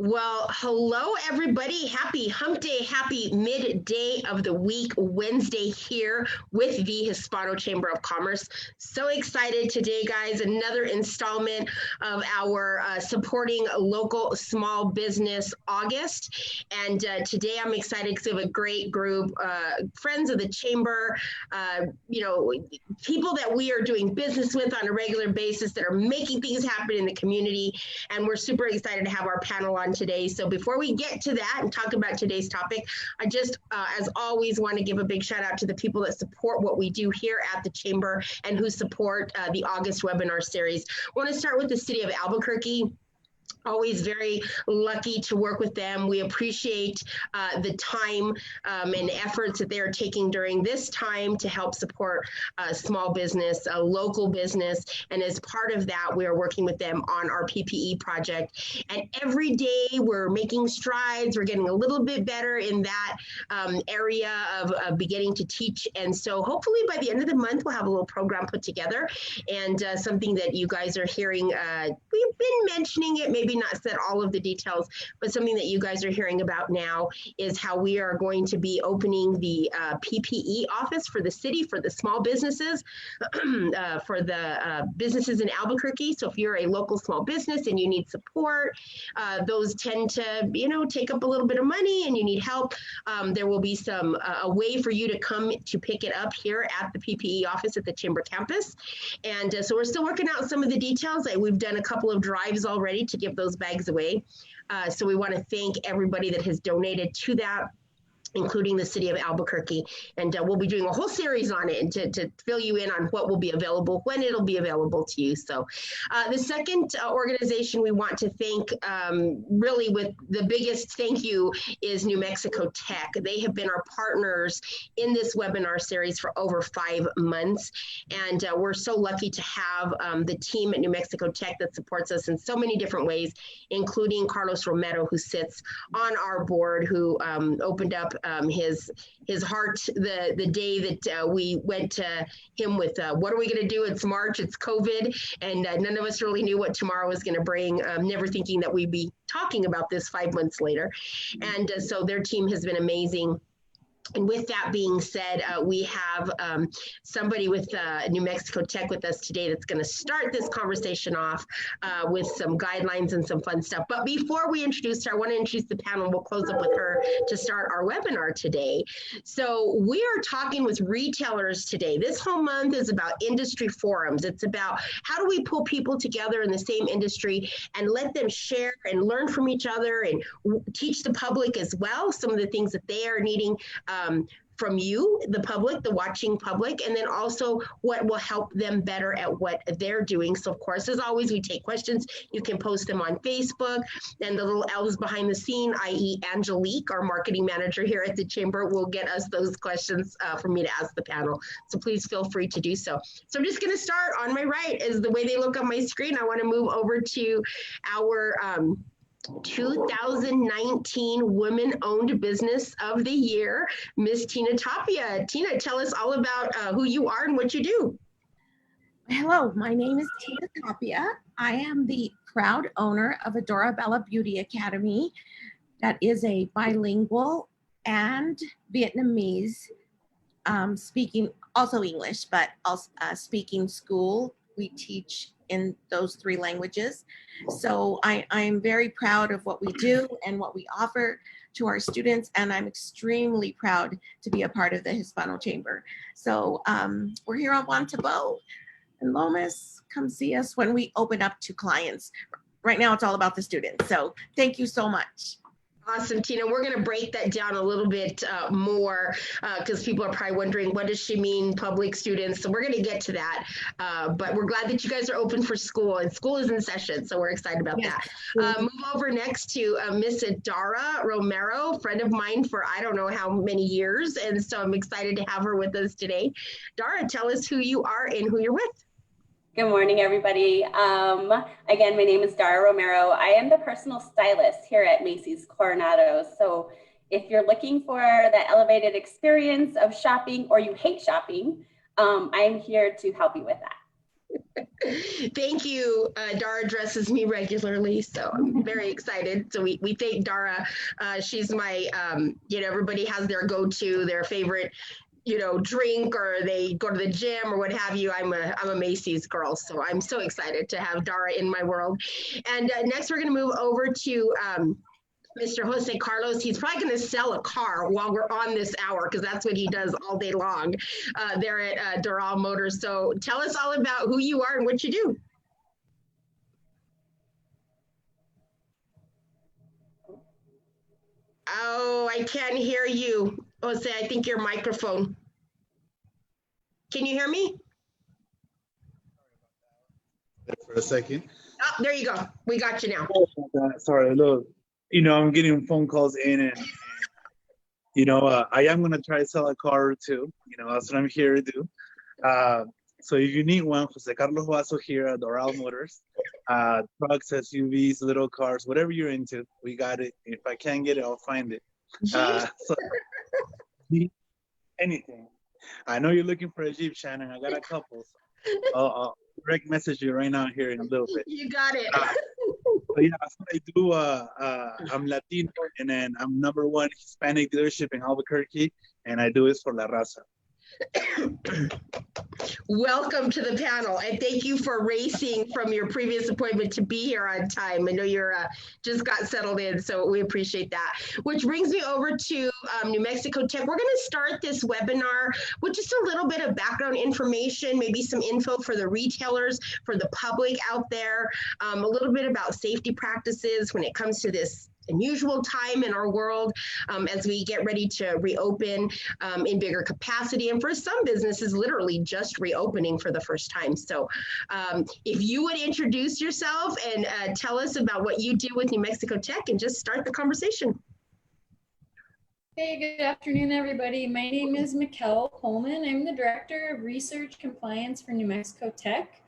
Well, hello, everybody. Happy hump day, happy midday of the week, Wednesday here with the Hispano Chamber of Commerce. So excited today, guys. Another installment of our supporting local small business August. And today I'm excited because we have a great group, friends of the Chamber, people that we are doing business with on a regular basis that are making things happen in the community. And we're super excited to have our panel on today. So before we get to that and talk about today's topic, I just, as always, want to give a big shout out to the people that support what we do here at the Chamber and who support the August webinar series. I want to start with the city of Albuquerque. Always very lucky to work with them. We appreciate the time and efforts that they are taking during this time to help support small business, a local business. And as part of that, we are working with them on our PPE project. And every day we're making strides. We're getting a little bit better in that area of beginning to teach. And so hopefully by the end of the month, we'll have a little program put together and something that you guys are hearing. We've been mentioning it, maybe not said all of the details, but something that you guys are hearing about now is how we are going to be opening the PPE office for the city, for the small businesses, for the businesses in Albuquerque. So if you're a local small business and you need support, those tend to, take up a little bit of money and you need help. There will be a way for you to come to pick it up here at the PPE office at the Chamber campus. And so we're still working out some of the details. We've done a couple of drives already to give those bags away. So we want to thank everybody that has donated to that, including the city of Albuquerque. And we'll be doing a whole series on it and to fill you in on what will be available, when it'll be available to you. So the second organization we want to thank, really with the biggest thank you, is New Mexico Tech. They have been our partners in this webinar series for over 5 months. And we're so lucky to have the team at New Mexico Tech that supports us in so many different ways, including Carlos Romero, who sits on our board, who opened up his heart the day that we went to him with what are we going to do? It's March, it's COVID, and none of us really knew what tomorrow was going to bring, never thinking that we'd be talking about this 5 months later. And so their team has been amazing. And with that being said, we have somebody with New Mexico Tech with us today that's going to start this conversation off with some guidelines and some fun stuff. But before we introduce her, I want to introduce the panel. We'll close up with her to start our webinar today. So we are talking with retailers today. This whole month is about industry forums. It's about how do we pull people together in the same industry and let them share and learn from each other and teach the public as well some of the things that they are needing from you, the public, the watching public, and then also what will help them better at what they're doing. So of course, as always, we take questions. You can post them on Facebook, and the little elves behind the scene, i.e. Angelique, our marketing manager here at the Chamber, will get us those questions for me to ask the panel. So please feel free to do so. So I'm just gonna start on my right is the way they look on my screen. I wanna move over to our 2019 Women-Owned Business of the Year, Miss Tina Tapia. Tina, tell us all about who you are and what you do. Hello, my name is Tina Tapia. I am the proud owner of Adora Bella Beauty Academy. That is a bilingual and Vietnamese speaking, also English, but also speaking school. We teach in those 3 languages. So I'm very proud of what we do and what we offer to our students, and I'm extremely proud to be a part of the Hispano Chamber. So we're here on Juan Tabo and Lomas. Come see us when we open up to clients. Right now it's all about the students. So thank you so much. Awesome, Tina. We're going to break that down a little bit more because people are probably wondering, what does she mean, public students? So we're going to get to that. But we're glad that you guys are open for school, and school is in session. So we're excited about that. Move over next to Miss Dara Romero, friend of mine for I don't know how many years. And so I'm excited to have her with us today. Dara, tell us who you are and who you're with. Good morning, everybody. Again, my name is Dara Romero. I am the personal stylist here at Macy's Coronado. So if you're looking for that elevated experience of shopping or you hate shopping, I'm here to help you with that. Thank you. Dara addresses me regularly, so I'm very excited. So we thank Dara. She's my, everybody has their go-to, their favorite, drink, or they go to the gym or what have you. I'm a Macy's girl, so I'm so excited to have Dara in my world. And next, we're going to move over to Mr. Jose Carlos. He's probably going to sell a car while we're on this hour because that's what he does all day long there at Doral Motors. So tell us all about who you are and what you do. Oh, I can't hear you, Jose. I think your microphone. Can you hear me? For a second. Oh, there you go. We got you now. Sorry, look, I'm getting phone calls in, and I am gonna try to sell a car or two. That's what I'm here to do. So if you need one, Jose Carlos Vaso here at Doral Motors. Trucks, SUVs, little cars, whatever you're into, we got it. If I can't get it, I'll find it. So anything. I know you're looking for a Jeep, Shannon. I got a couple. So I'll direct message you right now here in a little bit. You got it. But yeah, that's what I do. I'm Latino, and then I'm #1 Hispanic dealership in Albuquerque, and I do this for La Raza. Welcome to the panel, and thank you for racing from your previous appointment to be here on time. I know you're just got settled in, so we appreciate that. Which brings me over to New Mexico Tech. We're going to start this webinar with just a little bit of background information, maybe some info for the retailers, for the public out there, a little bit about safety practices when it comes to this unusual time in our world as we get ready to reopen in bigger capacity, and for some businesses literally just reopening for the first time. So if you would introduce yourself and tell us about what you do with New Mexico Tech and just start the conversation. Hey, good afternoon, everybody. My name is Mikkel Coleman. I'm the Director of Research Compliance for New Mexico Tech.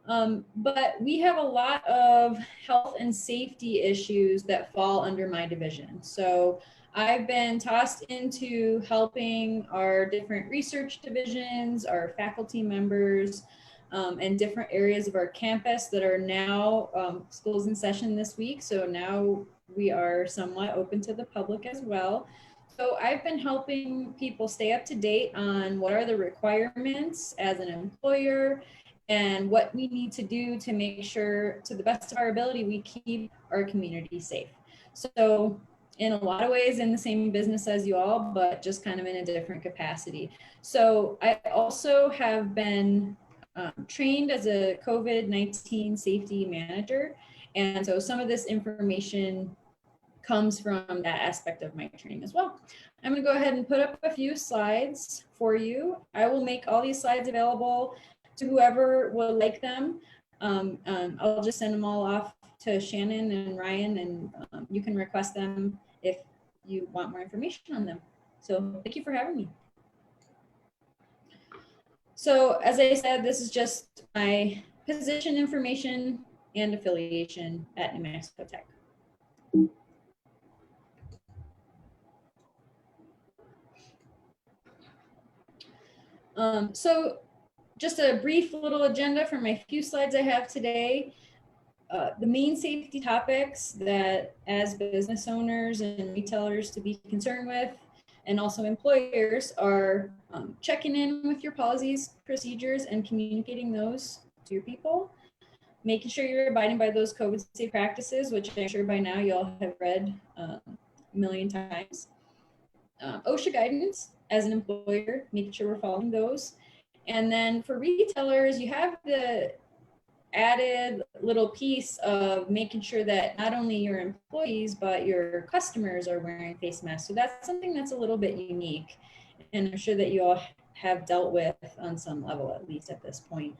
But we have a lot of health and safety issues that fall under my division. So I've been tossed into helping our different research divisions, our faculty members, and different areas of our campus that are now schools in session this week. So now we are somewhat open to the public as well. So I've been helping people stay up to date on what are the requirements as an employer and what we need to do to make sure, to the best of our ability, we keep our community safe. So in a lot of ways in the same business as you all, but just kind of in a different capacity. So I also have been trained as a COVID-19 safety manager. And so some of this information comes from that aspect of my training as well. I'm gonna go ahead and put up a few slides for you. I will make all these slides available to whoever will like them. I'll just send them all off to Shannon and Ryan, and you can request them if you want more information on them. So thank you for having me. So as I said, this is just my position information and affiliation at New Mexico Tech. So just a brief little agenda for my few slides I have today. The main safety topics that as business owners and retailers to be concerned with, and also employers, are checking in with your policies, procedures, and communicating those to your people. Making sure you're abiding by those COVID safe practices, which I'm sure by now you all have read a million times. OSHA guidance as an employer, making sure we're following those. And then for retailers, you have the added little piece of making sure that not only your employees, but your customers are wearing face masks. So that's something that's a little bit unique. And I'm sure that you all have dealt with on some level, at least at this point.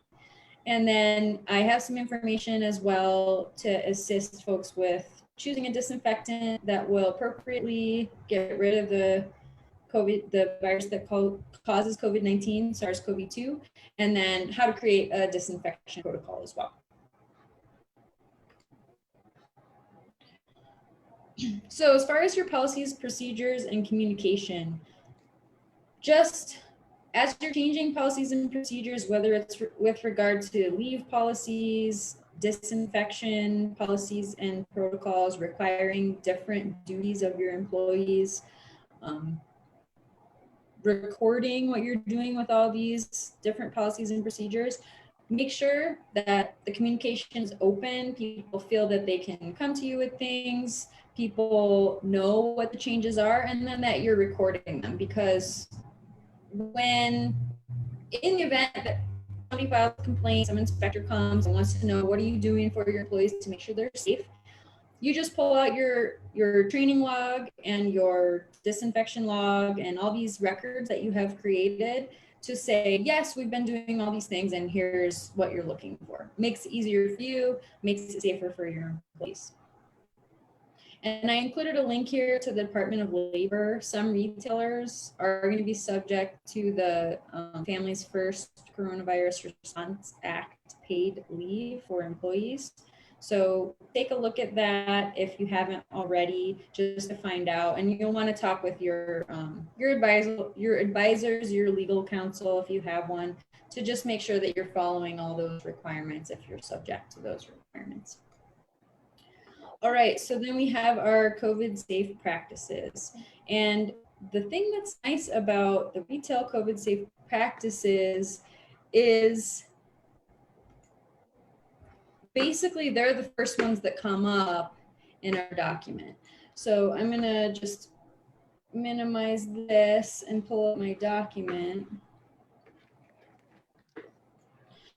And then I have some information as well to assist folks with choosing a disinfectant that will appropriately get rid of the virus that causes COVID-19, SARS-CoV-2, and then how to create a disinfection protocol as well. So as far as your policies, procedures, and communication, just as you're changing policies and procedures, whether it's with regard to leave policies, disinfection policies and protocols requiring different duties of your employees, recording what you're doing with all these different policies and procedures, make sure that the communication is open. People feel that they can come to you with things. People know what the changes are, and then that you're recording them, because when in the event that somebody files a complaint, some inspector comes and wants to know what are you doing for your employees to make sure they're safe, you just pull out your training log and your disinfection log and all these records that you have created to say, yes, we've been doing all these things and here's what you're looking for. Makes it easier for you, makes it safer for your employees. And I included a link here to the Department of Labor. Some retailers are going to be subject to the Families First Coronavirus Response Act paid leave for employees. So take a look at that if you haven't already, just to find out. And you'll want to talk with your advisors, your legal counsel, if you have one, to just make sure that you're following all those requirements if you're subject to those requirements. All right, so then we have our COVID safe practices. And the thing that's nice about the retail COVID safe practices is basically they're the first ones that come up in our document. So I'm gonna just minimize this and pull up my document.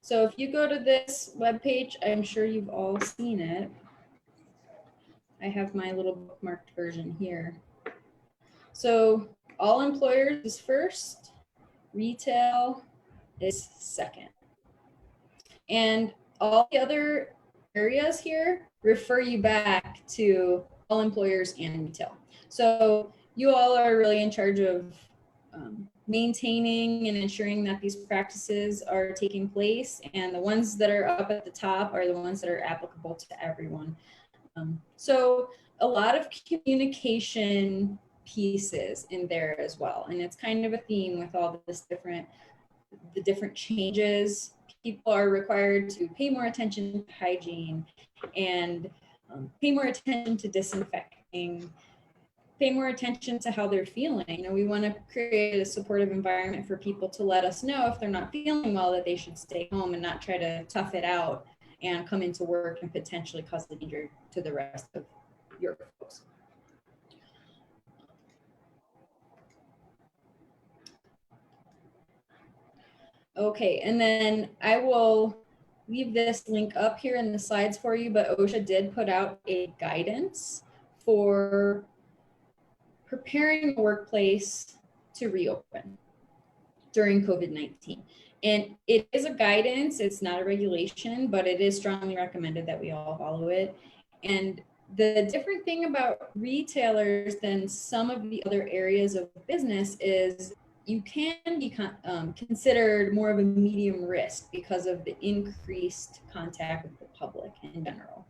So if you go to this webpage, I'm sure you've all seen it. I have my little bookmarked version here. So all employers is first, retail is second. And all the other areas here refer you back to all employers and retail. So you all are really in charge of maintaining and ensuring that these practices are taking place. And the ones that are up at the top are the ones that are applicable to everyone. So a lot of communication pieces in there as well. And it's kind of a theme with all this the different changes. People are required to pay more attention to hygiene and pay more attention to disinfecting, pay more attention to how they're feeling. You know, we want to create a supportive environment for people to let us know if they're not feeling well that they should stay home and not try to tough it out and come into work and potentially cause the danger to the rest of your folks. Okay, and then I will leave this link up here in the slides for you, but OSHA did put out a guidance for preparing the workplace to reopen during COVID-19. And it is a guidance, it's not a regulation, but it is strongly recommended that we all follow it. And the different thing about retailers than some of the other areas of business is you can be considered more of a medium risk because of the increased contact with the public in general.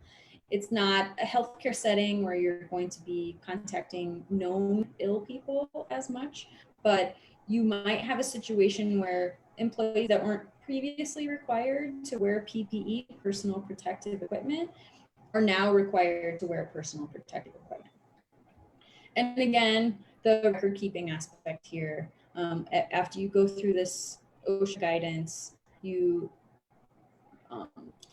It's not a healthcare setting where you're going to be contacting known ill people as much, but you might have a situation where employees that weren't previously required to wear PPE, personal protective equipment, are now required to wear personal protective equipment. And again, the record keeping aspect here, after you go through this OSHA guidance, you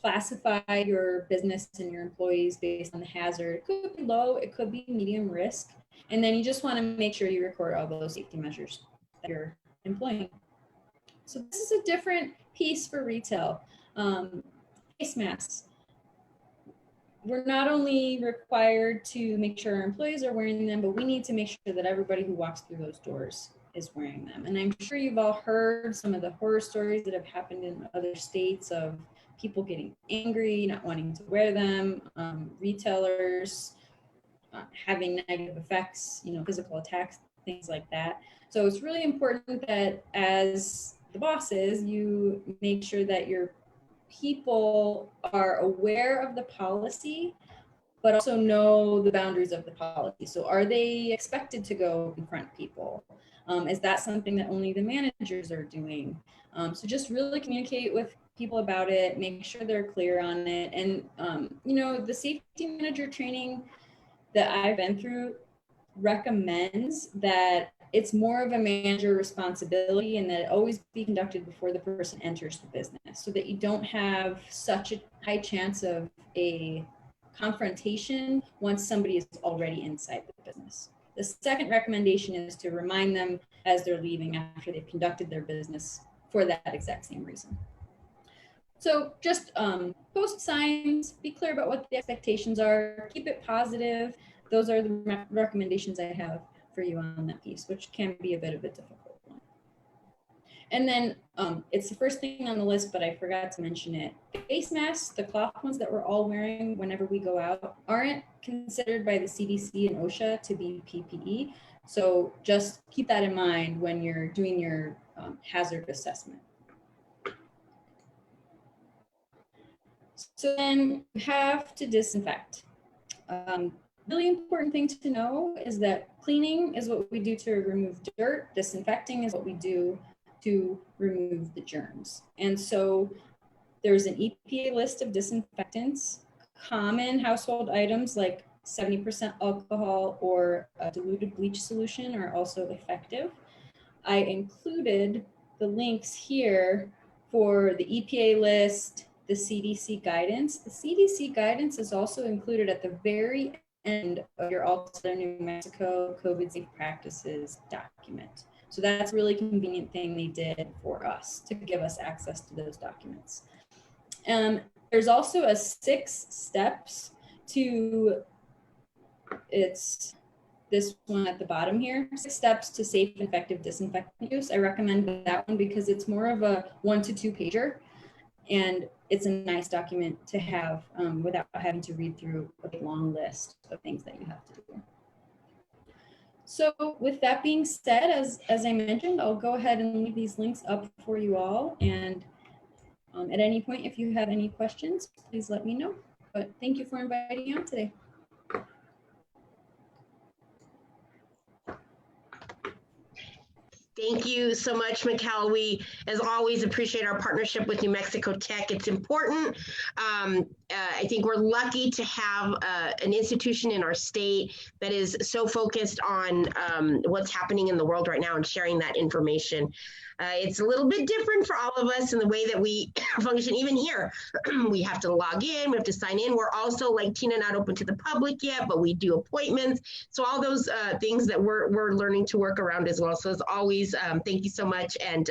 classify your business and your employees based on the hazard. It could be low, it could be medium risk. And then you just want to make sure you record all those safety measures that you're employing. So this is a different piece for retail. Face masks. We're not only required to make sure our employees are wearing them, but we need to make sure that everybody who walks through those doors is wearing them. And I'm sure you've all heard some of the horror stories that have happened in other states of people getting angry, not wanting to wear them, retailers having negative effects, you know, physical attacks, things like that. So it's really important that as the bosses, you make sure that your people are aware of the policy, but also know the boundaries of the policy. So are they expected to go confront people? Is that something that only the managers are doing? So just really communicate with people about it, make sure they're clear on it. And, the safety manager training that I've been through recommends that it's more of a manager responsibility and that it always be conducted before the person enters the business so that you don't have such a high chance of a confrontation once somebody is already inside the business. The second recommendation is to remind them as they're leaving after they've conducted their business for that exact same reason. So just post signs, be clear about what the expectations are, keep it positive. Those are the recommendations I have for you on that piece, which can be a bit of a difficult one. And then it's the first thing on the list, but I forgot to mention it. Face masks, the cloth ones that we're all wearing whenever we go out, aren't considered by the CDC and OSHA to be PPE. So just keep that in mind when you're doing your hazard assessment. So then you have to disinfect. Really important thing to know is that cleaning is what we do to remove dirt. Disinfecting is what we do to remove the germs. And so there's an EPA list of disinfectants. Common household items like 70% alcohol or a diluted bleach solution are also effective. I included the links here for the EPA list, the CDC guidance. The CDC guidance is also included at the very end of your All Southern New Mexico COVID safe practices document. So that's a really convenient thing they did for us to give us access to those documents. There's also a 6 steps to, it's this one at the bottom here, 6 steps to safe and effective disinfectant use. I recommend that one because it's more of a 1 to 2 pager. And it's a nice document to have without having to read through a long list of things that you have to do. So with that being said, as I mentioned, I'll go ahead and leave these links up for you all. And at any point, if you have any questions, please let me know. But thank you for inviting me on today. Thank you so much, Mikkel. We, as always, appreciate our partnership with New Mexico Tech. It's important. I think we're lucky to have an institution in our state that is so focused on what's happening in the world right now and sharing that information. It's a little bit different for all of us in the way that we function. Even here, we have to log in, we have to sign in. We're also, like Tina, not open to the public yet, but we do appointments. So all those things that we're learning to work around as well. So as always, thank you so much, and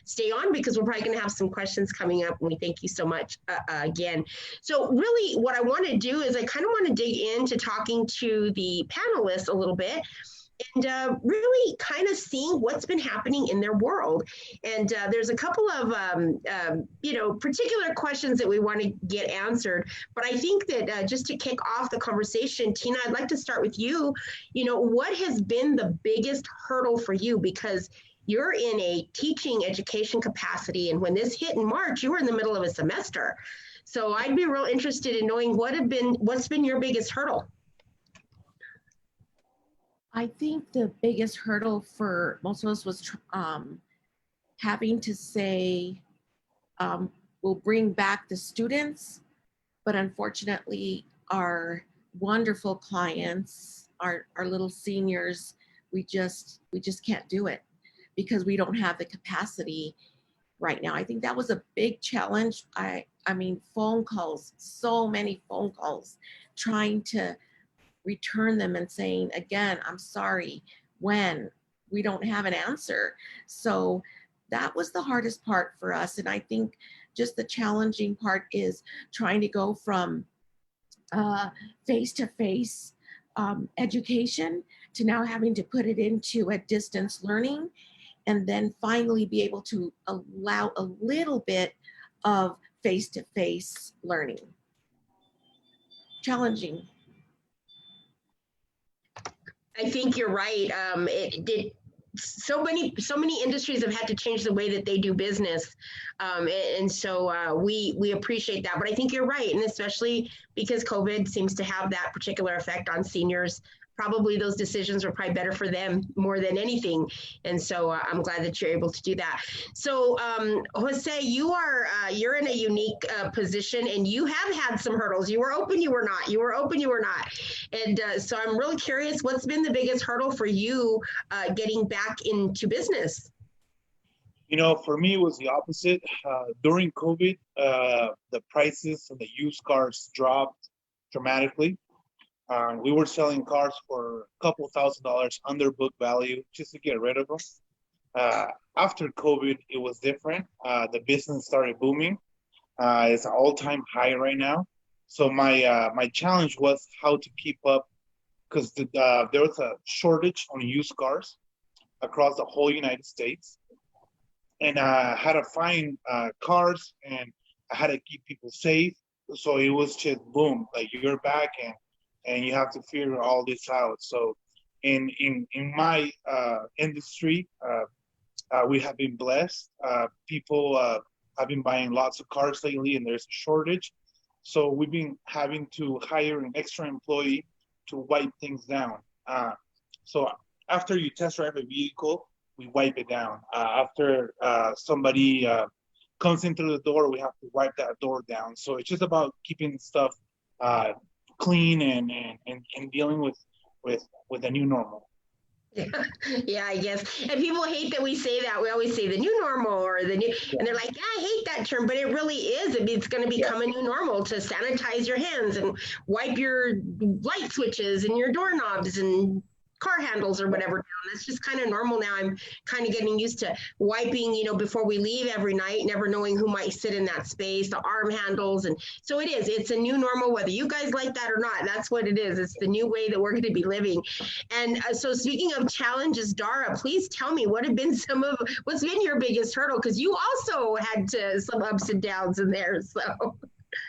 stay on because we're probably going to have some questions coming up. And we thank you so much again. So really what I want to do is I kind of want to dig into talking to the panelists a little bit and really kind of seeing what's been happening in their world. And there's a couple of, particular questions that we want to get answered. But I think that just to kick off the conversation, Tina, I'd like to start with you. What has been the biggest hurdle for you? Because you're in a teaching education capacity. And when this hit in March, you were in the middle of a semester. So I'd be real interested in knowing what's been your biggest hurdle? I think the biggest hurdle for most of us was having to say, we'll bring back the students, but unfortunately our wonderful clients, our little seniors, we just can't do it because we don't have the capacity right now. I think that was a big challenge. I mean, phone calls, so many phone calls, trying to return them and saying, again, I'm sorry, when we don't have an answer. So that was the hardest part for us. And I think just the challenging part is trying to go from face-to-face education to now having to put it into a distance learning, and then finally be able to allow a little bit of face-to-face learning. Challenging. I think you're right. So many industries have had to change the way that they do business, and so we appreciate that. But I think you're right, and especially because COVID seems to have that particular effect on seniors. probably those decisions were probably better for them more than anything. And so I'm glad that you're able to do that. So Jose, you're in a unique position, and you have had some hurdles. You were open, you were not. You were open, you were not. And so I'm really curious, what's been the biggest hurdle for you getting back into business? For me, it was the opposite. During COVID, the prices of the used cars dropped dramatically. We were selling cars for a couple $1,000s under book value just to get rid of them. After COVID, it was different. The business started booming. It's an all-time high right now. So my challenge was how to keep up, because there was a shortage on used cars across the whole United States. And I had to find cars, and I had to keep people safe. So it was just boom, like you're back, and you have to figure all this out. So in my industry, we have been blessed. People have been buying lots of cars lately, and there's a shortage. So we've been having to hire an extra employee to wipe things down. So after you test drive a vehicle, we wipe it down. After somebody comes in through the door, we have to wipe that door down. So it's just about keeping stuff clean and dealing with the new normal. Yeah, I guess. And people hate that we say that. We always say the new normal or the new, and they're like, yeah, I hate that term, but it really is. It's going to become a new normal to sanitize your hands and wipe your light switches and your doorknobs and car handles or whatever down. That's just kind of normal now. I'm kind of getting used to wiping, before we leave every night, never knowing who might sit in that space, the arm handles. And so it's a new normal, whether you guys like that or not. That's what it is. It's the new way that we're going to be living. And so speaking of challenges, Dara, please tell me what's been your biggest hurdle? Because you also had some ups and downs in there. So.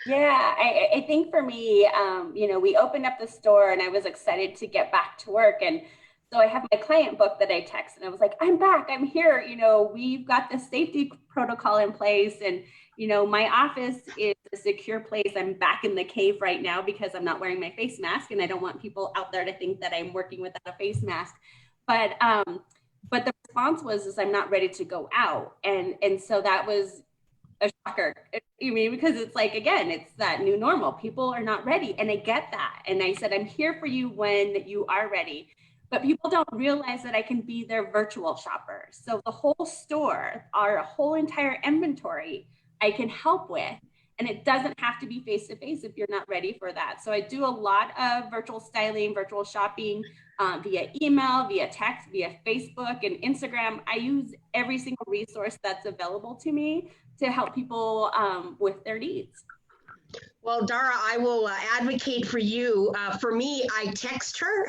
Yeah, I think for me, we opened up the store and I was excited to get back to work. And so I have my client book that I text, and I was like, I'm back, I'm here. We've got the safety protocol in place, and, my office is a secure place. I'm back in the cave right now because I'm not wearing my face mask, and I don't want people out there to think that I'm working without a face mask. But the response was, I'm not ready to go out. And so that was a shocker. Because it's like, again, it's that new normal. People are not ready. And I get that. And I said, I'm here for you when you are ready. But people don't realize that I can be their virtual shopper. So the whole store, our whole entire inventory, I can help with. And it doesn't have to be face-to-face if you're not ready for that. So I do a lot of virtual styling, virtual shopping via email, via text, via Facebook and Instagram. I use every single resource that's available to me to help people with their needs. Well, Dara, I will advocate for you. For me, I text her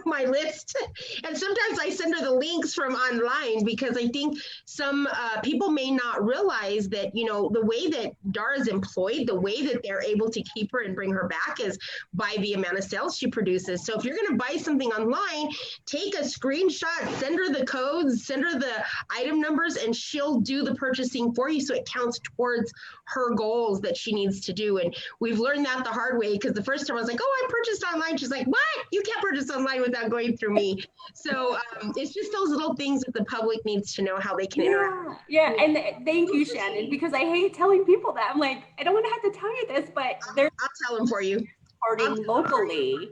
my list, and sometimes I send her the links from online, because I think some people may not realize that, the way that Dara's employed, the way that they're able to keep her and bring her back is by the amount of sales she produces. So if you're going to buy something online, take a screenshot, send her the codes, send her the item numbers, and she'll do the purchasing for you. So it counts towards her goals that she needs to do. And we've learned that the hard way, because the first time I was like, oh, I purchased online. She's like, what? You can't purchase online without going through me. So it's just those little things that the public needs to know how they can interact. Yeah, and thank you, Shannon, because I hate telling people that. I'm like, I don't want to have to tell you this, but I'll tell them for you. Supporting locally.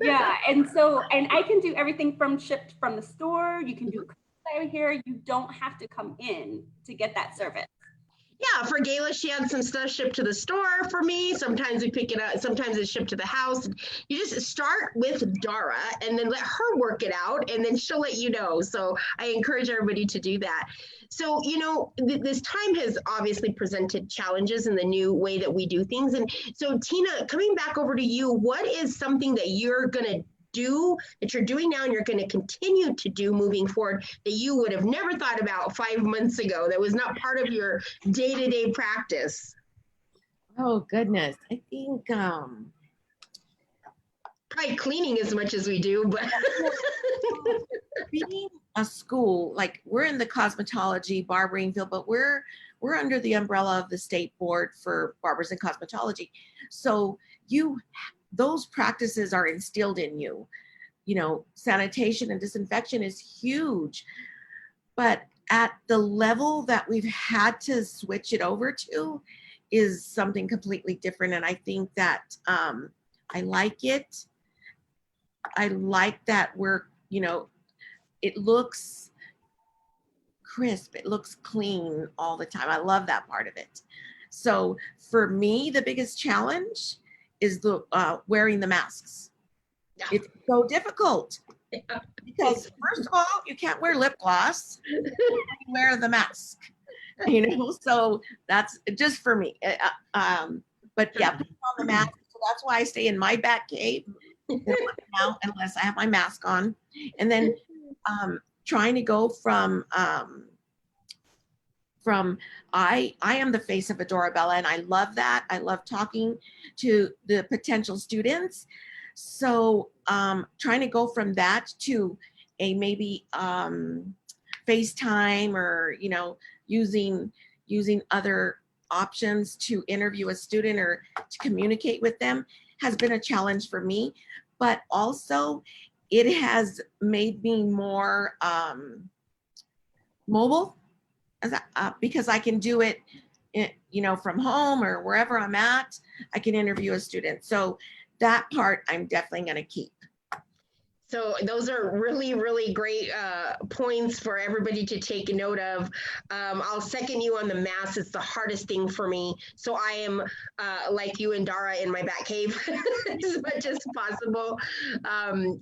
Yeah, and I can do everything from shipped from the store. You can do curbside here. You don't have to come in to get that service. Yeah, for Gayla, she had some stuff shipped to the store for me. Sometimes we pick it up. Sometimes it's shipped to the house. You just start with Dara and then let her work it out, and then she'll let you know. So I encourage everybody to do that. So, this time has obviously presented challenges in the new way that we do things. And so, Tina, coming back over to you, what is something that you're going to do, that you're doing now and you're going to continue to do moving forward, that you would have never thought about 5 months ago, that was not part of your day-to-day practice? Oh, goodness. I think probably cleaning as much as we do, but being a school, like we're in the cosmetology barbering field, but we're under the umbrella of the state board for barbers and cosmetology. So those practices are instilled in you. sanitation and disinfection is huge. But at the level that we've had to switch it over to is something completely different. And I think that I like it. I like that we're, it looks crisp, it looks clean all the time. I love that part of it. So for me, the biggest challenge is the wearing the masks. Yeah. It's so difficult because first of all, you can't wear lip gloss, you wear the mask, so that's just for me. But yeah, putting on the mask, so that's why I stay in my back cave now, unless I have my mask on. And then trying to go from I am the face of Adorabella, and I love that. I love talking to the potential students. So trying to go from that to a maybe FaceTime or using other options to interview a student or to communicate with them has been a challenge for me. But also it has made me more mobile, because I can do it, from home or wherever I'm at. I can interview a student. So that part I'm definitely going to keep. So those are really, really great points for everybody to take note of. I'll second you on the mask. It's the hardest thing for me. So I am like you and Dara in my back cave as much as possible. I'm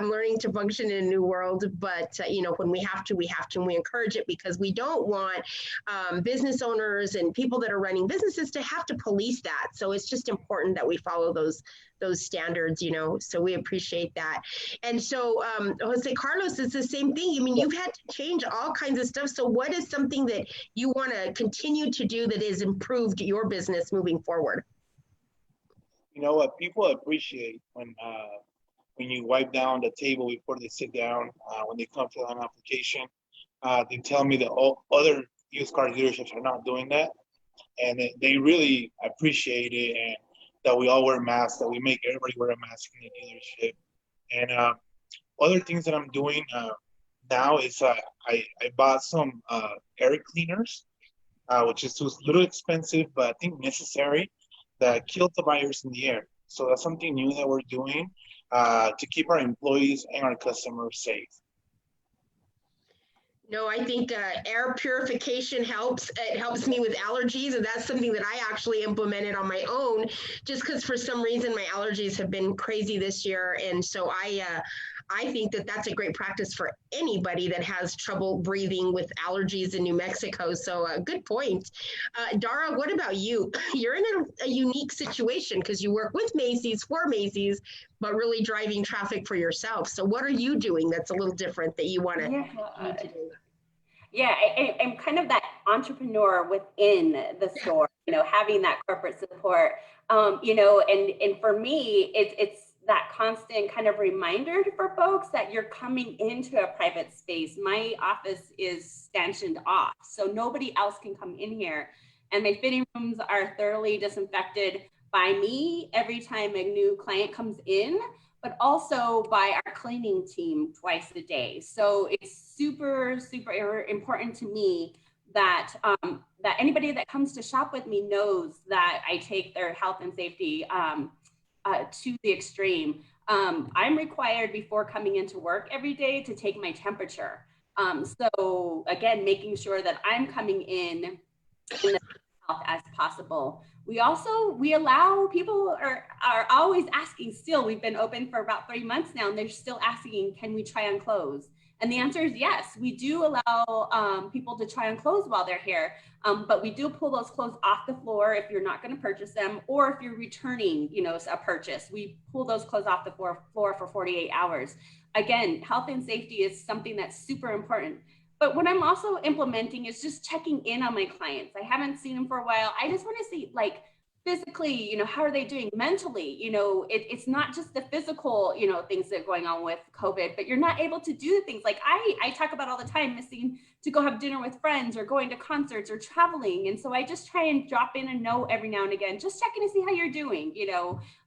learning to function in a new world, but when we have to, and we encourage it because we don't want business owners and people that are running businesses to have to police that. So it's just important that we follow those standards, so we appreciate that. And so, Jose Carlos, it's the same thing. I mean, you've had to change all kinds of stuff. So what is something that you want to continue to do that has improved your business moving forward? You know what? People appreciate when you wipe down the table before they sit down, when they come fill out an application. They tell me that all other used car dealerships are not doing that. And they really appreciate it, and that we all wear masks, that we make everybody wear a mask in the dealership. And other things that I'm doing now is I bought some air cleaners, which is a little expensive, but I think necessary, that kills the virus in the air. So that's something new that we're doing to keep our employees and our customers safe. No, I think air purification helps. It helps me with allergies, and that's something that I actually implemented on my own, just because for some reason my allergies have been crazy this year, and so I think that that's a great practice for anybody that has trouble breathing with allergies in New Mexico. So good point. Dara, what about you? You're in a unique situation because you work with Macy's for Macy's, but really driving traffic for yourself. So what are you doing that's a little different that you want to do? Yeah, I'm kind of that entrepreneur within the store, having that corporate support, and for me, it's that constant kind of reminder for folks that you're coming into a private space. My office is stanchioned off, so nobody else can come in here. And my fitting rooms are thoroughly disinfected by me every time a new client comes in, but also by our cleaning team twice a day. So it's super, super important to me that that anybody that comes to shop with me knows that I take their health and safety to the extreme. I'm required before coming into work every day to take my temperature. So again, making sure that I'm coming in the health as possible. We allow people are always asking still. We've been open for about 3 months now, and they're still asking, can we try on clothes? And the answer is yes. We do allow people to try on clothes while they're here, but we do pull those clothes off the floor if you're not going to purchase them, or if you're returning, a purchase. We pull those clothes off the floor for 48 hours. Again, health and safety is something that's super important. But what I'm also implementing is just checking in on my clients. I haven't seen them for a while. I just want to see, physically, how are they doing mentally? It's not just the physical, things that are going on with COVID, but you're not able to do things like I talk about all the time, missing to go have dinner with friends or going to concerts or traveling. And so I just try and drop in a note every now and again, just checking to see how you're doing.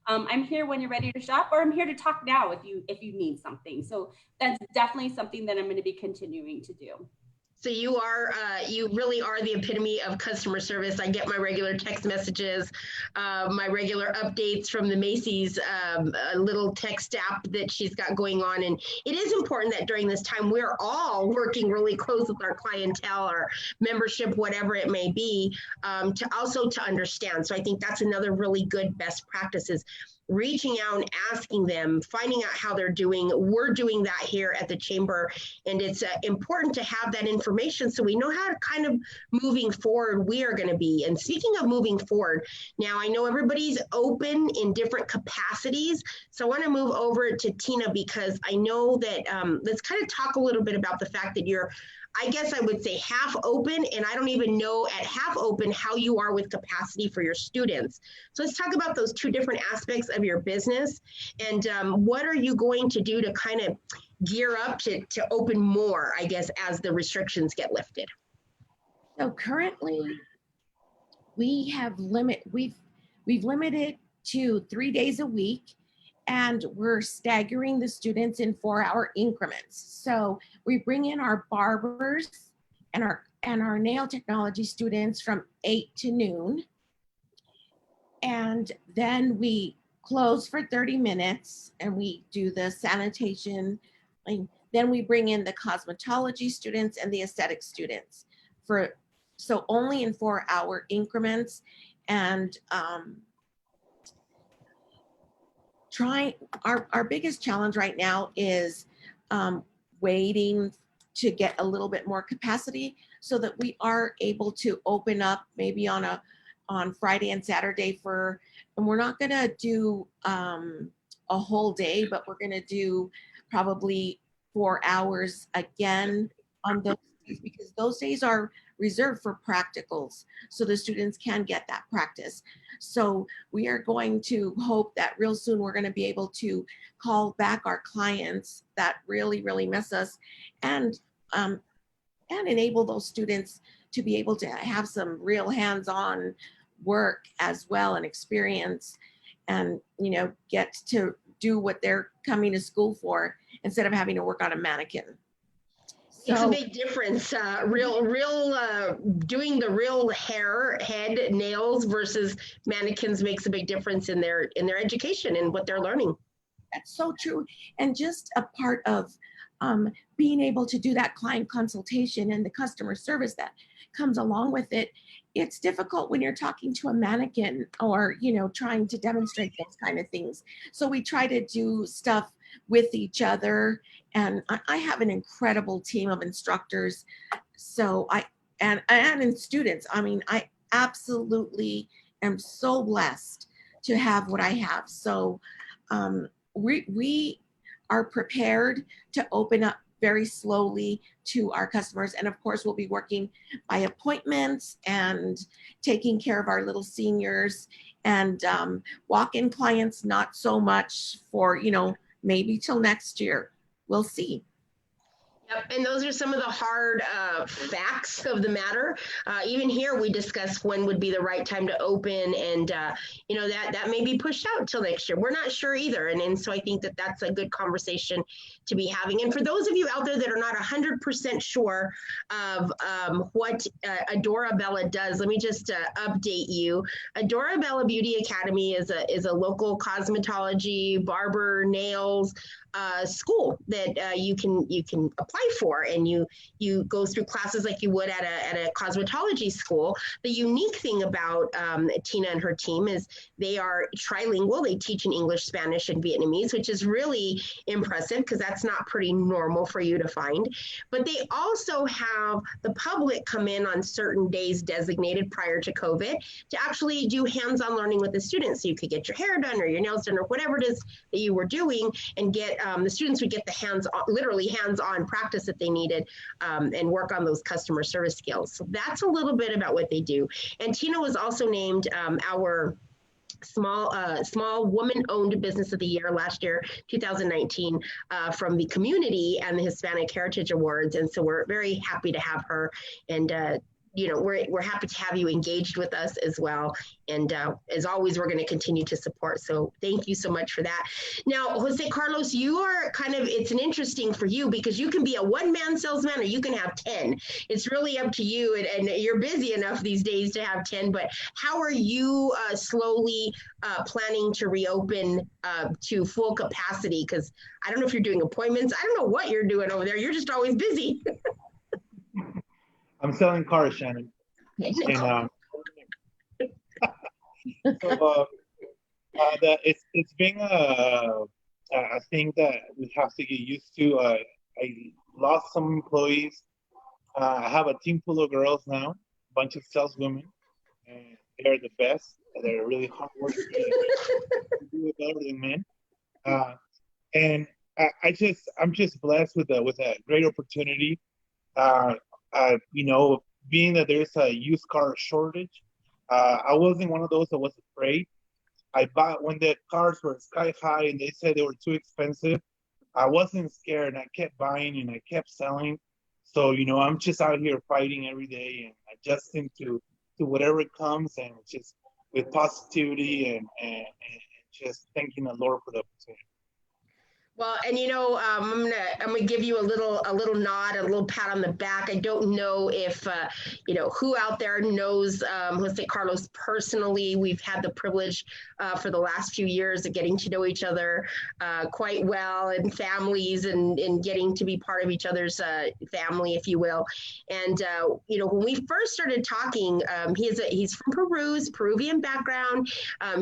I'm here when you're ready to shop, or I'm here to talk now if you need something. So that's definitely something that I'm going to be continuing to do. So you really are the epitome of customer service. I get my regular text messages, my regular updates from the Macy's little text app that she's got going on. And it is important that during this time, we're all working really close with our clientele or membership, whatever it may be, to understand. So I think that's another really good best practice is reaching out and asking them, finding out how they're doing. We're doing that here at the Chamber, and it's important to have that information so we know how to kind of moving forward we are going to be. And speaking of moving forward, now I know everybody's open in different capacities, so I want to move over to Tina because I know that let's kind of talk a little bit about the fact that you're, I guess I would say half open, and I don't even know at half open how you are with capacity for your students. So let's talk about those two different aspects of your business, and what are you going to do to kind of gear up to open more, I guess, as the restrictions get lifted? So currently, we've limited to 3 days a week, and we're staggering the students in 4-hour increments. So we bring in our barbers and our nail technology students from 8 to noon. And then we close for 30 minutes and we do the sanitation. And then we bring in the cosmetology students and the aesthetic students so only in 4-hour increments. And our biggest challenge right now is waiting to get a little bit more capacity so that we are able to open up maybe on Friday and Saturday and we're not gonna do a whole day, but we're gonna do probably 4 hours again on those days, because those days are reserved for practicals, so the students can get that practice. So we are going to hope that real soon we're going to be able to call back our clients that really, really miss us, and enable those students to be able to have some real hands-on work as well and experience, and get to do what they're coming to school for instead of having to work on a mannequin. It's a big difference, doing the real hair, head, nails versus mannequins makes a big difference in their education and what they're learning. That's so true. And just a part of being able to do that client consultation and the customer service that comes along with it. It's difficult when you're talking to a mannequin or, trying to demonstrate those kind of things. So we try to do stuff with each other. And I have an incredible team of instructors. So and students. I mean, I absolutely am so blessed to have what I have. So we are prepared to open up very slowly to our customers. And of course, we'll be working by appointments and taking care of our little seniors, and walk-in clients, not so much for, maybe till next year. We'll see. Yep, and those are some of the hard facts of the matter. Even here, we discuss when would be the right time to open, and that may be pushed out till next year. We're not sure either, and so I think that that's a good conversation to be having. And for those of you out there that are not 100% sure of what Adora Bella does, let me just update you. Adora Bella Beauty Academy is a local cosmetology, barber, nails school that you can apply for, and you go through classes like you would at a cosmetology school. The unique thing about Tina and her team is they are trilingual. They teach in English, Spanish, and Vietnamese, which is really impressive because that's not pretty normal for you to find. But they also have the public come in on certain days designated prior to COVID to actually do hands-on learning with the students. So you could get your hair done or your nails done or whatever it is that you were doing, and get the students would get the literally hands-on practice that they needed, and work on those customer service skills. So that's a little bit about what they do. And Tina was also named our small woman-owned business of the year last year, 2019, from the community and the Hispanic Heritage Awards. And so we're very happy to have her, and we're happy to have you engaged with us as well. And as always, we're going to continue to support. So thank you so much for that. Now, Jose Carlos, you are it's an interesting for you because you can be a one-man salesman or you can have 10. It's really up to you. And you're busy enough these days to have 10, but how are you slowly planning to reopen to full capacity? Because I don't know if you're doing appointments. I don't know what you're doing over there. You're just always busy. I'm selling cars, Shannon. And so it's been a thing that we have to get used to. I lost some employees. I have a team full of girls now, a bunch of saleswomen, and they're the best. They're really hardworking. They do it better than men. And I'm just blessed with a great opportunity. Being that there's a used car shortage, I wasn't one of those that was afraid. I bought when the cars were sky high and they said they were too expensive. I wasn't scared, and I kept buying and I kept selling. So, I'm just out here fighting every day and adjusting to whatever comes, and just with positivity and just thanking the Lord for the opportunity. Well, and I'm gonna give you a little nod, a little pat on the back. I don't know if who out there knows Jose Carlos personally. We've had the privilege for the last few years of getting to know each other quite well, and families, and getting to be part of each other's family, if you will. And when we first started talking, he's from Peru, Peruvian background.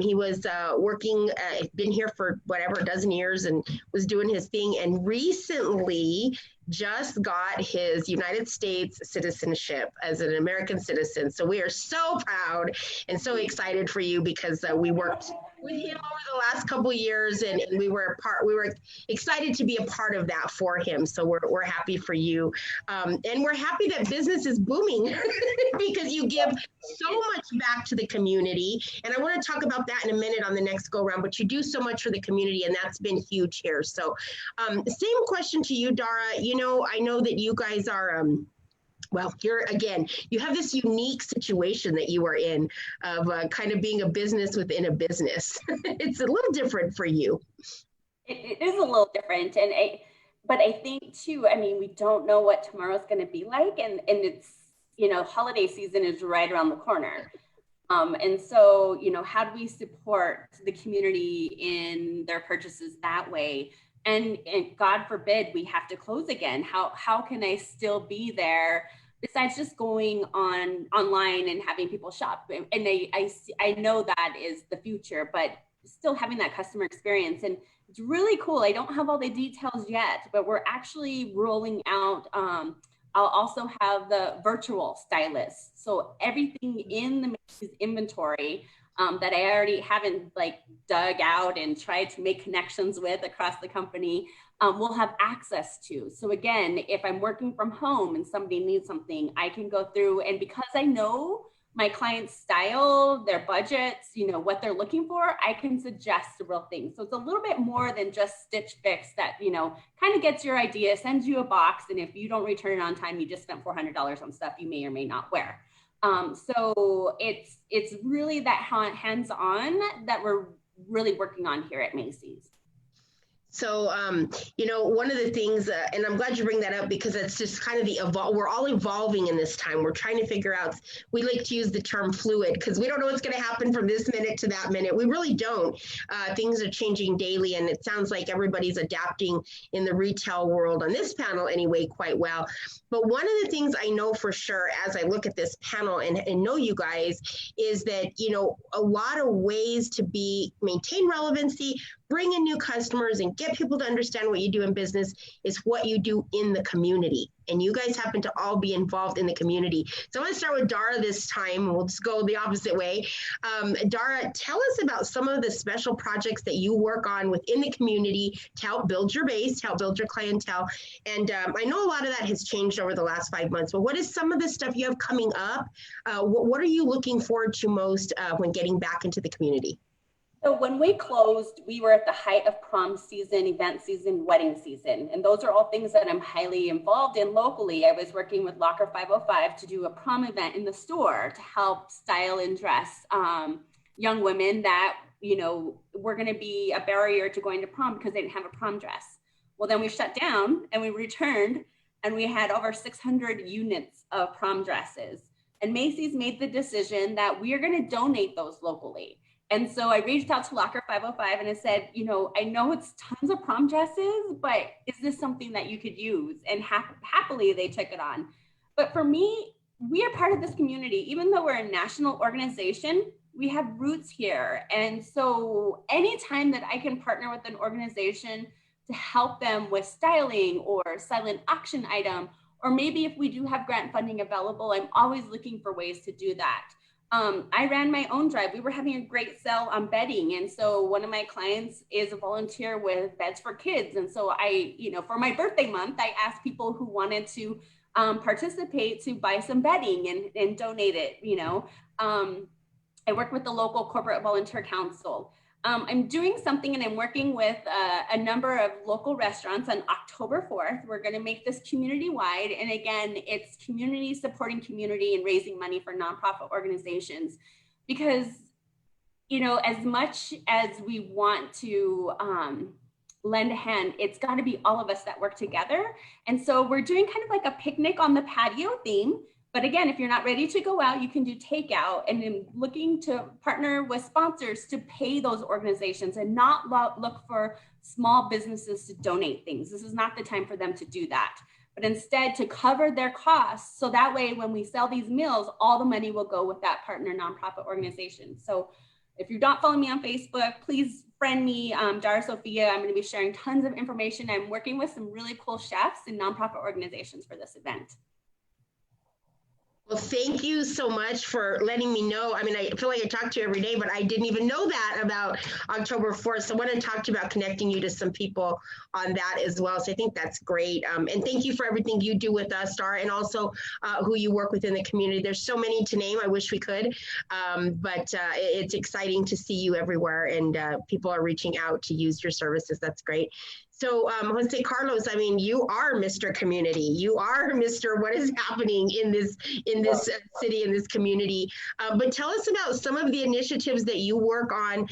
He was working, been here for whatever a dozen years, and was doing his thing, and recently just got his United States citizenship as an American citizen. So we are so proud and so excited for you, because we worked with him over the last couple of years, and we were excited to be a part of that for him. So we're happy for you. And we're happy that business is booming because you give so much back to the community. And I want to talk about that in a minute on the next go round, but you do so much for the community, and that's been huge here. So same question to you, Dara. I know that you guys are, you have this unique situation that you are in of kind of being a business within a business. It's a little different for you. It is a little different. But I think too, we don't know what tomorrow's going to be like. And it's, holiday season is right around the corner. And so, how do we support the community in their purchases that way? And God forbid we have to close again. How can I still be there besides just going online and having people shop? And I know that is the future, but still having that customer experience. And it's really cool. I don't have all the details yet, but we're actually rolling out. I'll also have the virtual stylist. So everything in the Macy's inventory that I already haven't dug out and tried to make connections with across the company, we'll have access to. So again, if I'm working from home and somebody needs something, I can go through, and because I know my client's style, their budgets, what they're looking for, I can suggest real things. So it's a little bit more than just Stitch Fix that, kind of gets your idea, sends you a box, and if you don't return it on time, you just spent $400 on stuff you may or may not wear. So it's really that hands-on that we're really working on here at Macy's. So, one of the things, and I'm glad you bring that up, because it's just kind of we're all evolving in this time. We're trying to figure out, we like to use the term fluid, because we don't know what's going to happen from this minute to that minute. We really don't. Things are changing daily, and it sounds like everybody's adapting in the retail world, on this panel anyway, quite well. But one of the things I know for sure, as I look at this panel and know you guys, is that, a lot of ways to maintain relevancy, bring in new customers, and get people to understand what you do in business is what you do in the community. And you guys happen to all be involved in the community. So I'm going to start with Dara this time. We'll just go the opposite way. Dara, tell us about some of the special projects that you work on within the community to help build your base, to help build your clientele. And I know a lot of that has changed over the last 5 months, but what is some of the stuff you have coming up? What are you looking forward to most when getting back into the community? So when we closed, we were at the height of prom season, event season, wedding season. And those are all things that I'm highly involved in locally. I was working with Locker 505 to do a prom event in the store to help style and dress young women that, you know, were going to be a barrier to going to prom because they didn't have a prom dress. Well, then we shut down and we returned and we had over 600 units of prom dresses. And Macy's made the decision that we are going to donate those locally. And so I reached out to Locker 505 and I said, you know, I know it's tons of prom dresses, but is this something that you could use? And happily they took it on. But for me, we are part of this community. Even though we're a national organization, we have roots here. And so anytime that I can partner with an organization to help them with styling or silent auction item, or maybe if we do have grant funding available, I'm always looking for ways to do that. I ran my own drive. We were having a great sale on bedding. And so one of my clients is a volunteer with Beds for Kids. And so I, you know, for my birthday month, I asked people who wanted to participate to buy some bedding and donate it, you know. I work with the local corporate volunteer council. I'm doing something and I'm working with a number of local restaurants on October 4th. We're going to make this community wide. And again, it's community supporting community and raising money for nonprofit organizations. Because, you know, as much as we want to lend a hand, it's got to be all of us that work together. And so we're doing kind of like a picnic on the patio theme. But again, if you're not ready to go out, you can do takeout, and I'm looking to partner with sponsors to pay those organizations and not look for small businesses to donate things. This is not the time for them to do that, but instead to cover their costs. So that way, when we sell these meals, all the money will go with that partner nonprofit organization. So if you're not following me on Facebook, please friend me, Dara Sophia. I'm going to be sharing tons of information. I'm working with some really cool chefs and nonprofit organizations for this event. Well, thank you so much for letting me know. I mean, I feel like I talk to you every day, but I didn't even know that about October 4th. So I want to talk to you about connecting you to some people on that as well. So I think that's great. And thank you for everything you do with us, Star, and also who you work with in the community. There's so many to name. I wish we could, but it's exciting to see you everywhere, and people are reaching out to use your services. That's great. So Jose Carlos, I mean, you are Mr. Community. You are Mr. What is happening in this city, in this community. But tell us about some of the initiatives that you work on,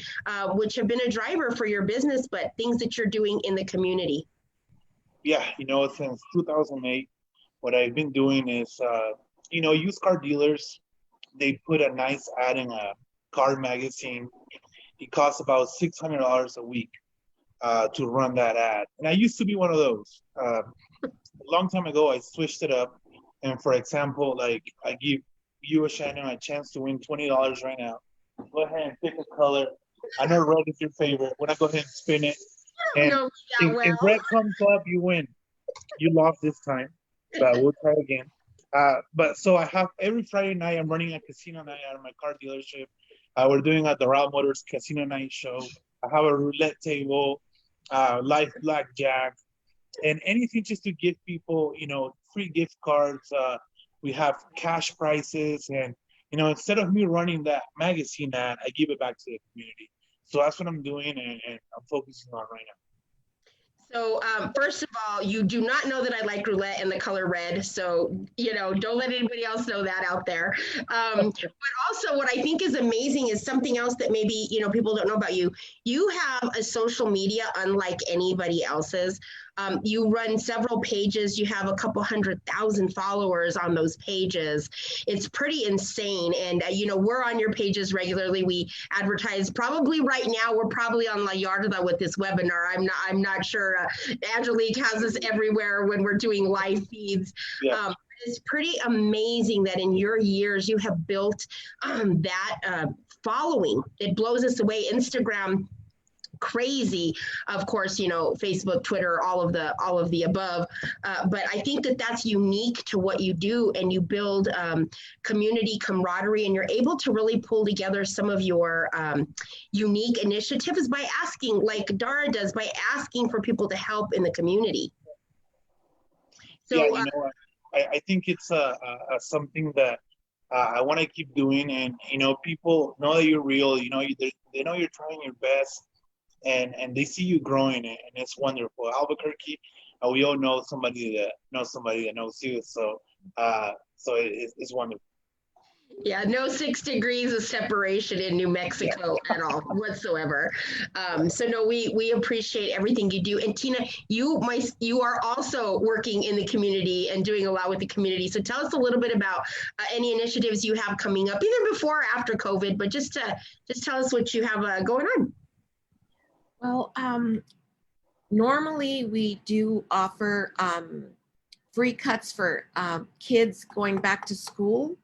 which have been a driver for your business, but things that you're doing in the community. Yeah, you know, since 2008, what I've been doing is, you know, used car dealers, they put a nice ad in a car magazine. It costs about $600 a week. To run that ad. And I used to be one of those. A long time ago, I switched it up. And for example, like I give you, Shannon, a chance to win $20 right now. Go ahead and pick a color. I know red is your favorite. When I go ahead and spin it. And if red comes up, you win. You lost this time, but we'll try again. But so I have every Friday night, I'm running a casino night out of my car dealership. We're doing a Doral Motors casino night show. I have a roulette table. Live blackjack, and anything just to give people, you know, free gift cards. We have cash prizes, and you know, instead of me running that magazine ad, I give it back to the community. So that's what I'm doing, and I'm focusing on right now. So first of all, you do not know that I like roulette and the color red. So, you know, don't let anybody else know that out there. But also what I think is amazing is something else that maybe, you know, people don't know about you. You have a social media unlike anybody else's. You run several pages. You have a couple 100,000 followers on those pages. It's pretty insane. And, you know, we're on your pages regularly. We advertise probably right now. We're probably on La Yarda with this webinar. I'm not sure. Angelique has us everywhere when we're doing live feeds. Yeah. It's pretty amazing that in your years you have built that following. It blows us away. Instagram, crazy, of course, you know, Facebook, Twitter, all of the above, but I think that that's unique to what you do, and you build community camaraderie, and you're able to really pull together some of your unique initiatives by asking, like Dara does, by asking for people to help in the community. So yeah, you know, I think it's something that I want to keep doing, and people know that you're real. They know you're trying your best, and they see you growing, and it's wonderful. Albuquerque, we all know somebody that knows you, so it's wonderful. Yeah, no 6 degrees of separation in New Mexico at all whatsoever. So no, we appreciate everything you do. And Tina, you are also working in the community and doing a lot with the community. So tell us a little bit about any initiatives you have coming up, either before or after COVID. But just tell us what you have going on. Well, normally we do offer free cuts for kids going back to school.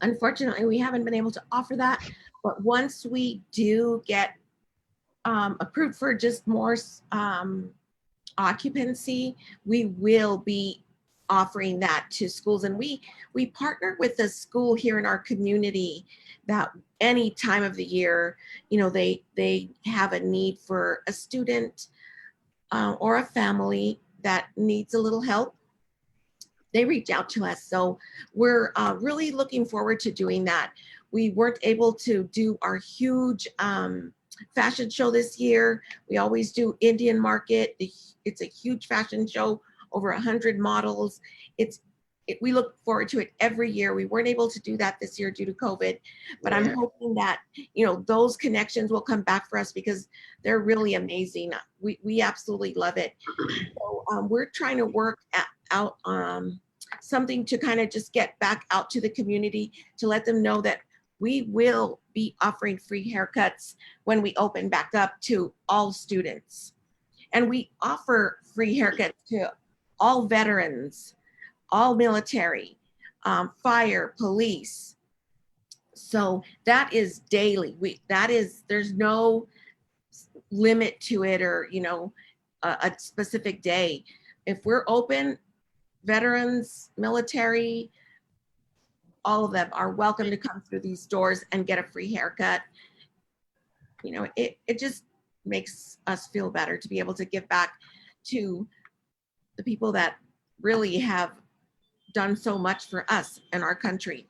Unfortunately, we haven't been able to offer that, but once we do get approved for just more occupancy, we will be offering that to schools. And we partner with a school here in our community that any time of the year, they have a need for a student or a family that needs a little help. They reach out to us. So we're really looking forward to doing that. We weren't able to do our huge fashion show this year. We always do Indian Market. It's a huge fashion show, over 100 models. We look forward to it every year. We weren't able to do that this year due to COVID, but I'm hoping that, those connections will come back for us because they're really amazing. We absolutely love it. So we're trying to work out something to kind of just get back out to the community to let them know that we will be offering free haircuts when we open back up to all students. And we offer free haircuts to all veterans, all military, fire, police. So that is daily. There's no limit to it or, a specific day. If we're open, veterans, military, all of them are welcome to come through these doors and get a free haircut. It just makes us feel better to be able to give back to the people that really have done so much for us and our country.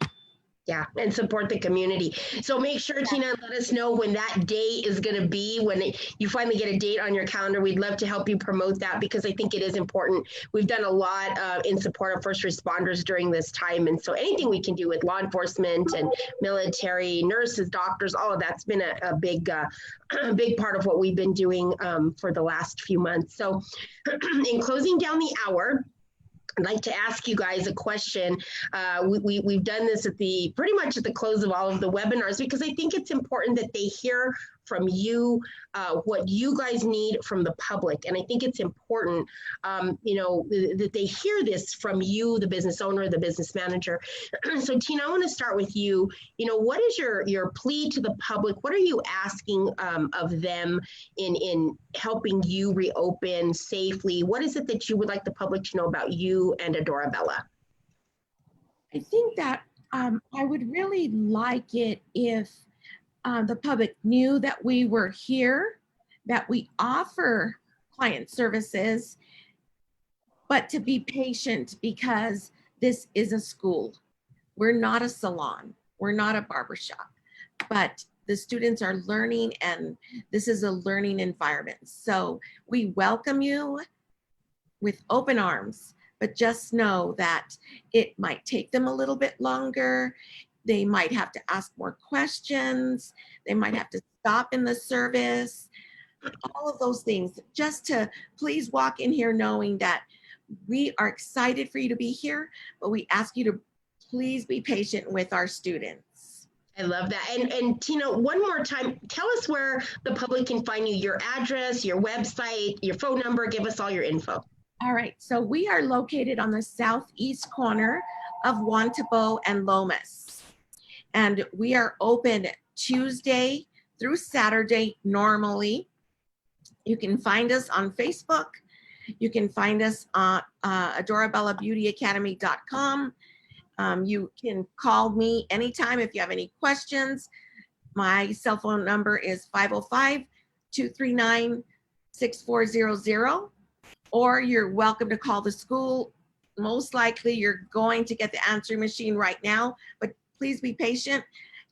Yeah, and support the community. So make sure, Tina, let us know when that day is going to be, when you finally get a date on your calendar. We'd love to help you promote that because I think it is important. We've done a lot in support of first responders during this time. And so anything we can do with law enforcement and military, nurses, doctors, all of that's been a big part of what we've been doing for the last few months. So in closing down the hour, I'd like to ask you guys a question. We've done this pretty much at the close of all of the webinars because I think it's important that they hear from you what you guys need from the public. And I think it's important, that they hear this from you, the business owner, the business manager. So Tina, I want to start with you. What is your plea to the public? What are you asking of them in helping you reopen safely? What is it that you would like the public to know about you and Adora Bella? I think that I would really like it if the public knew that we were here, that we offer client services, but to be patient because this is a school. We're not a salon. We're not a barbershop, but the students are learning and this is a learning environment. So we welcome you with open arms, but just know that it might take them a little bit longer. They might have to ask more questions. They might have to stop in the service, all of those things. Just to please walk in here knowing that we are excited for you to be here, but we ask you to please be patient with our students. I love that. And Tina, one more time, tell us where the public can find you, your address, your website, your phone number, give us all your info. All right, so we are located on the southeast corner of Juan Tabo and Lomas. And we are open Tuesday through Saturday normally. You can find us on Facebook. You can find us on AdoraBellaBeautyAcademy.com. You can call me anytime if you have any questions. My cell phone number is 505-239-6400, or you're welcome to call the school most likely you're going to get the answering machine right now, but please be patient.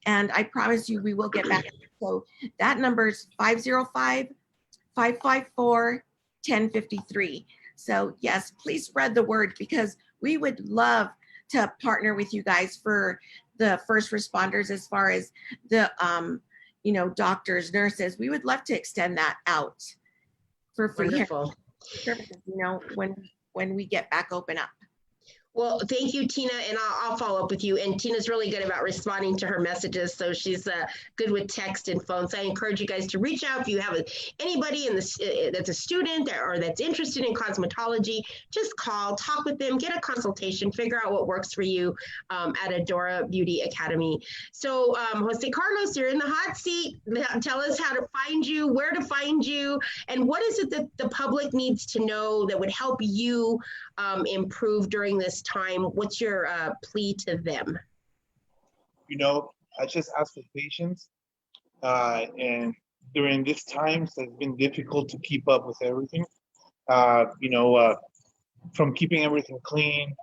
And I promise you, we will get back. So that number is 505-554-1053. So yes, please spread the word, because we would love to partner with you guys for the first responders, as far as the, doctors, nurses. We would love to extend that out for free Wonderful. services, when we get back open up. Well, thank you, Tina, and I'll follow up with you. And Tina's really good about responding to her messages, so she's good with text and phone. So I encourage you guys to reach out if you have anybody that's a student or that's interested in cosmetology. Just call, talk with them, get a consultation, figure out what works for you at Adora Beauty Academy. So, Jose Carlos, you're in the hot seat. Tell us how to find you, where to find you, and what is it that the public needs to know that would help you improve during this time. What's your plea to them? I just ask for patience. And during this times, it's been difficult to keep up with everything. From keeping everything clean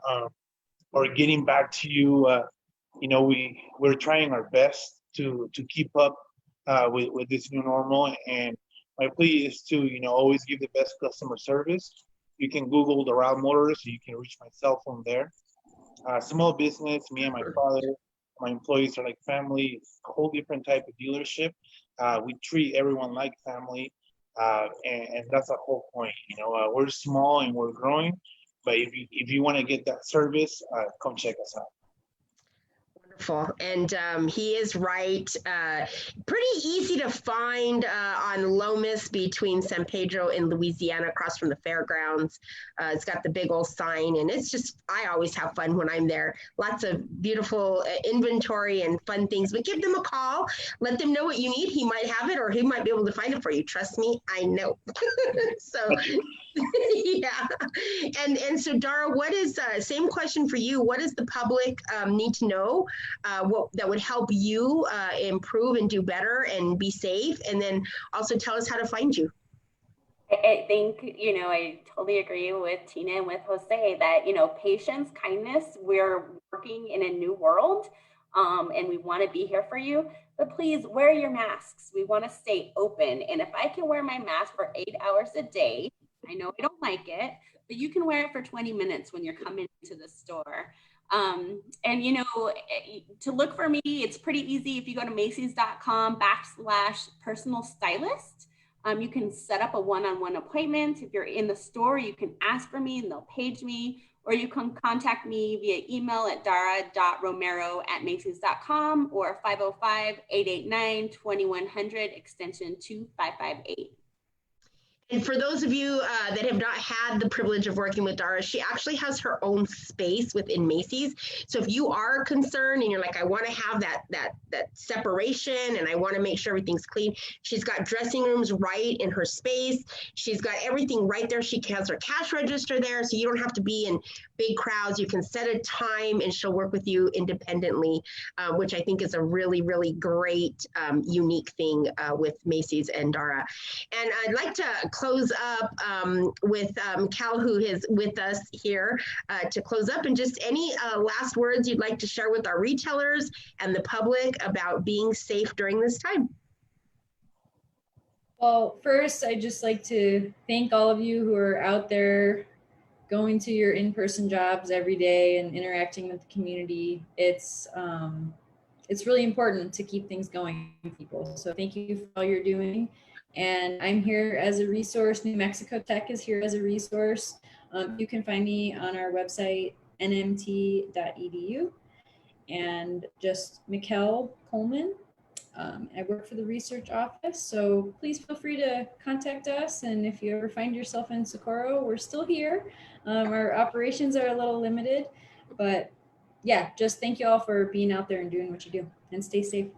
or getting back to you, we're trying our best to keep up with this new normal. And my plea is to, always give the best customer service. You can Google Doral Motors, so you can reach my cell phone there. Small business, me and my father, my employees are like family. It's a whole different type of dealership. We treat everyone like family, and that's the whole point. We're small and we're growing, but if you want to get that service, come check us out. Wonderful. And he is right. Pretty easy to find on Lomas between San Pedro and Louisiana, across from the fairgrounds. It's got the big old sign, and it's just, I always have fun when I'm there. Lots of beautiful inventory and fun things, but give them a call. Let them know what you need. He might have it, or he might be able to find it for you. Trust me, I know. So yeah. And so Dara, what is, same question for you. What does the public need to know what that would help you improve and do better and be safe? And then also tell us how to find you. I think, I totally agree with Tina and with Jose that, patience, kindness, we're working in a new world, and we want to be here for you. But please wear your masks. We want to stay open. And if I can wear my mask for 8 hours a day, I know I don't like it, but you can wear it for 20 minutes when you're coming to the store. And, to look for me, it's pretty easy. If you go to Macys.com/personal stylist, you can set up a one-on-one appointment. If you're in the store, you can ask for me and they'll page me, or you can contact me via email at dara.romero@macys.com or 505-889-2100 extension 2558. And for those of you that have not had the privilege of working with Dara, she actually has her own space within Macy's. So if you are concerned and you're like, I want to have that separation and I want to make sure everything's clean, she's got dressing rooms right in her space. She's got everything right there. She has her cash register there, so you don't have to be in big crowds. You can set a time and she'll work with you independently, which I think is a really, really great, unique thing with Macy's and Dara. And I'd like to close up with Cal, who is with us here to close up, and just any last words you'd like to share with our retailers and the public about being safe during this time. Well, first, I'd just like to thank all of you who are out there going to your in-person jobs every day and interacting with the community. It's really important to keep things going, people. So thank you for all you're doing. And I'm here as a resource. New Mexico Tech is here as a resource. You can find me on our website, nmt.edu, and just Mikkel Coleman. I work for the research office, so please feel free to contact us. And if you ever find yourself in Socorro, we're still here. Our operations are a little limited, but yeah, just thank you all for being out there and doing what you do, and stay safe.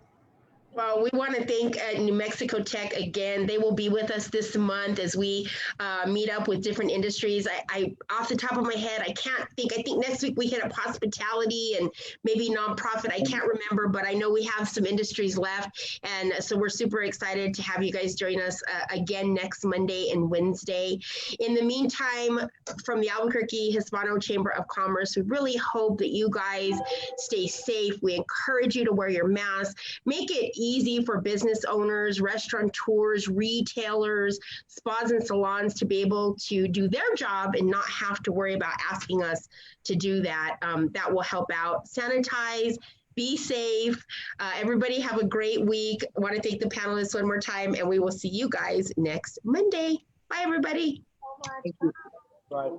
Well, we want to thank New Mexico Tech again. They will be with us this month as we meet up with different industries. I off the top of my head, I can't think. I think next week we hit up hospitality and maybe nonprofit. I can't remember, but I know we have some industries left. And so we're super excited to have you guys join us again next Monday and Wednesday. In the meantime, from the Albuquerque Hispano Chamber of Commerce, we really hope that you guys stay safe. We encourage you to wear your mask. Make it easy for business owners, restaurateurs, retailers, spas and salons to be able to do their job and not have to worry about asking us to do that. That will help out. Sanitize, be safe. Everybody have a great week. I want to thank the panelists one more time, and we will see you guys next Monday. Bye, everybody. Thank you. Bye.